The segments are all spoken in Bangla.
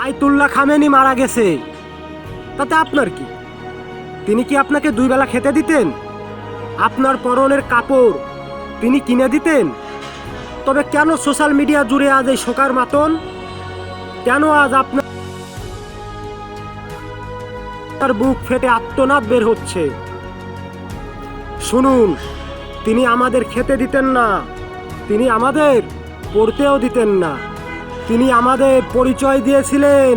আয়াতুল্লাহ খামেনি মারা গেছে, তাতে আপনার কি? তিনি কি আপনাকে 2 বেলা খেতে দিতেন? আপনার পরনের কাপড় তিনি কিনে দিতেন? তবে কেন সোশ্যাল মিডিয়া জুড়ে আজ এই শোকার মাতন? কেন আজ আপনার বুক ফেটে আর্তনাদ বের হচ্ছে? শুনুন, তিনি আমাদের খেতে দিতেন না, তিনি আমাদের পড়তেও দিতেন না। তিনি আমাদের পরিচয় দিয়েছিলেন।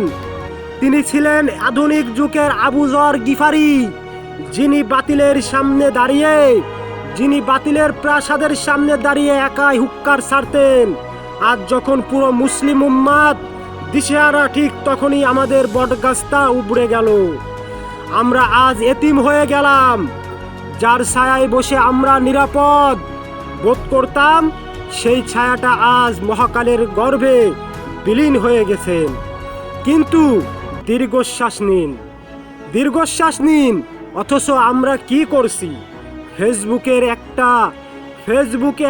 তিনি ছিলেন আধুনিক যুগের আবু যর গিফারি, যিনি বাতিলের প্রাসাদের সামনে দাঁড়িয়ে একাই হুক্কার ছাড়তেন। আজ যখন পুরো মুসলিম উম্মাত দিশেহারা, ঠিক তখনই আমাদের বটগাছটা উবড়ে গেল। আমরা আজ এতিম হয়ে গেলাম। যার ছায়ায় বসে আমরা নিরাপদ বোধ করতাম, সেই ছায়াটা আজ মহাকালের গর্ভে বিলীন হয়ে গেছেন। কিন্তু দীর্ঘশ্বাস নিন। অথচ আমরা কি করছি? ফেসবুকে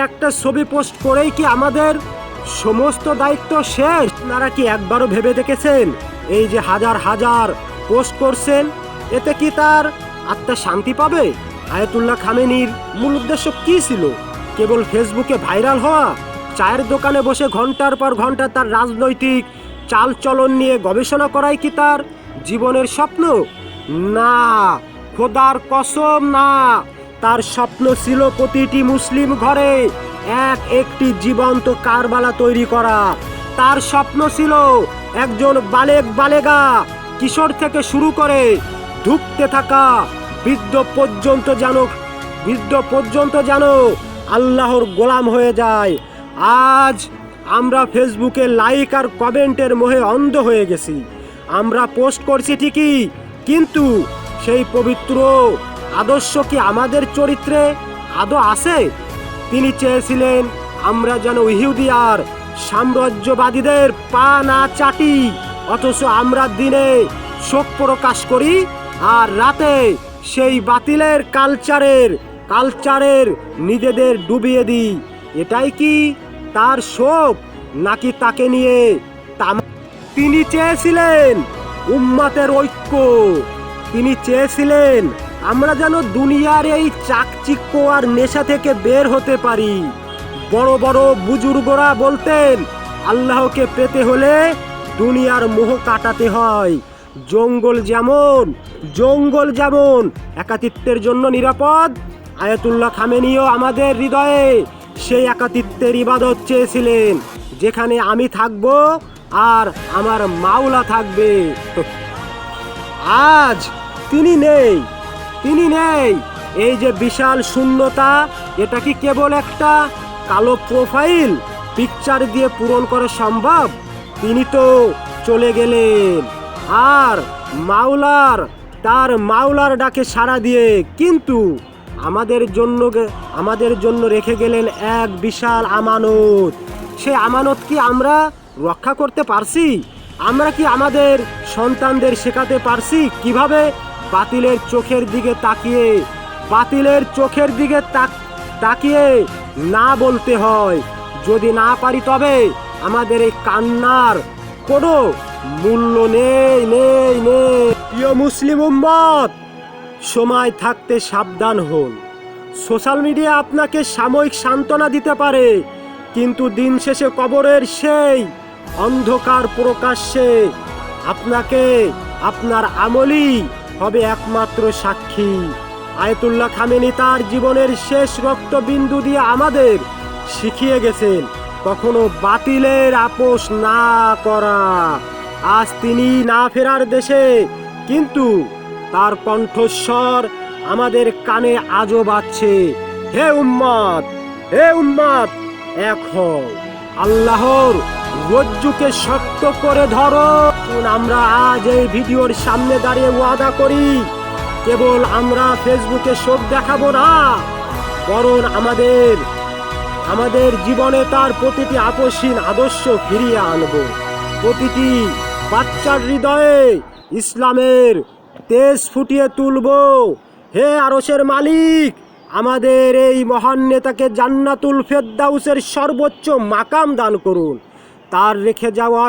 একটা ছবি পোস্ট করেই কি আমাদের সমস্ত দায়িত্ব শেষ? আপনারা কি একবারও ভেবে দেখেছেন, এই যে হাজার হাজার পোস্ট করছেন, এতে কি তার আত্মা শান্তি পাবে? আয়াতুল্লাহ খামেনির মূল উদ্দেশ্য কি ছিল? কেবল ফেসবুকে ভাইরাল হওয়া? চায়ের দোকানে বসে ঘন্টার পর ঘন্টা তার রাজনৈতিক চালচলন নিয়ে গবেষণা করাই কি তার জীবনের স্বপ্ন? না, খোদার কসম না। তার স্বপ্ন ছিল প্রতিটি মুসলিম ঘরে একটি জীবন্ত কারবালা তৈরি করা। তার স্বপ্ন ছিল একজন বালেগা কিশোর থেকে শুরু করে ধুঁকতে থাকা বৃদ্ধ পর্যন্ত যেন আল্লাহর গোলাম হয়ে যায়। আজ আমরা ফেসবুকে লাইক আর কমেন্টের মোহে অন্ধ হয়ে গেছি। আমরা পোস্ট করছি ঠিকই, কিন্তু সেই পবিত্র আদর্শ কি আমাদের চরিত্রে আদৌ আছে? তিনি চেয়েছিলেন আমরা যেন ইহুদি আর সাম্রাজ্যবাদীদের পা না চাটি, অথচ আমরা দিনে শোক প্রকাশ করি আর রাতে সেই বাতিলের কালচারের নিজেদের ডুবিয়ে দিই। এটাই কি তার শোক, নাকি তাকে নিয়ে তিনি চেয়েছিলেন উম্মাতের ঐক্য। তিনি চেয়েছিলেন আমরা যেন দুনিয়ার এই চাকচিক্য আর নেশা থেকে বের হতে পারি। বড় বড় বুজুর্গরা বলতেন, আল্লাহকে পেতে হলে দুনিয়ার মোহ কাটাতে হয়। জঙ্গল যেমন একাকিত্বের জন্য নিরাপদ, আয়াতুল্লাহ খামেনিও আমাদের হৃদয়ে সেই একাকিত্বের ইবাদত চেয়েছিলেন, যেখানে আমি থাকব আর আমার মাওলা থাকবে। আজ তিনি নেই। এই যে বিশাল শূন্যতা, এটা কি কেবল একটা কালো প্রোফাইল পিকচার দিয়ে পূরণ করা সম্ভব? তিনি তো চলে গেলেন আর মাওলার ডাকে সাড়া দিয়ে, কিন্তু আমাদের জন্য রেখে গেলেন এক বিশাল আমানত। সেই আমানত কি আমরা রক্ষা করতে পারছি? আমরা কি আমাদের সন্তানদের শেখাতে পারছি কিভাবে বাতিলের চোখের দিকে তাকিয়ে না বলতে হয়? যদি না পারি, তবে আমাদের এই কান্নার কোনো মূল্য নেই। প্রিয় মুসলিম উম্মত, সময় থাকতে সাবধান হন। সোশ্যাল মিডিয়া আপনাকে সাময়িক সান্ত্বনা দিতে পারে, কিন্তু দিন শেষে কবরের সেই অন্ধকার প্রকাশ্যে আপনার আমলই হবে একমাত্র সাক্ষী। আয়াতুল্লাহ খামেনি তার জীবনের শেষ রক্তবিন্দু দিয়ে আমাদের শিখিয়ে গেছেন কখনো বাতিলের আপোষ না করা। আজ তিনি না ফেরার দেশে, কিন্তু তার কণ্ঠস্বর আমাদের কানে আজও বাজছে। হে উম্মত, এক হও, আল্লাহর রজ্জুকে শক্ত করে ধরো। আমরা আজ এই ভিডিওর সামনে দাঁড়িয়ে ওয়াদা করি, কেবল আমরা ফেসবুকে শোক দেখাবো না, বরং আমাদের জীবনে তার প্রতিটি আপসহীন আদর্শ ফিরিয়ে আনব। প্রতিটি বাচ্চার হৃদয়ে ইসলামের তেজ ফুটিয়ে তুলব। হে আরশের মালিক, আমাদের এই মহান নেতাকে জান্নাতুল ফেরদাউসের সর্বোচ্চ মাকাম দান করুন। তার রেখে যাওয়া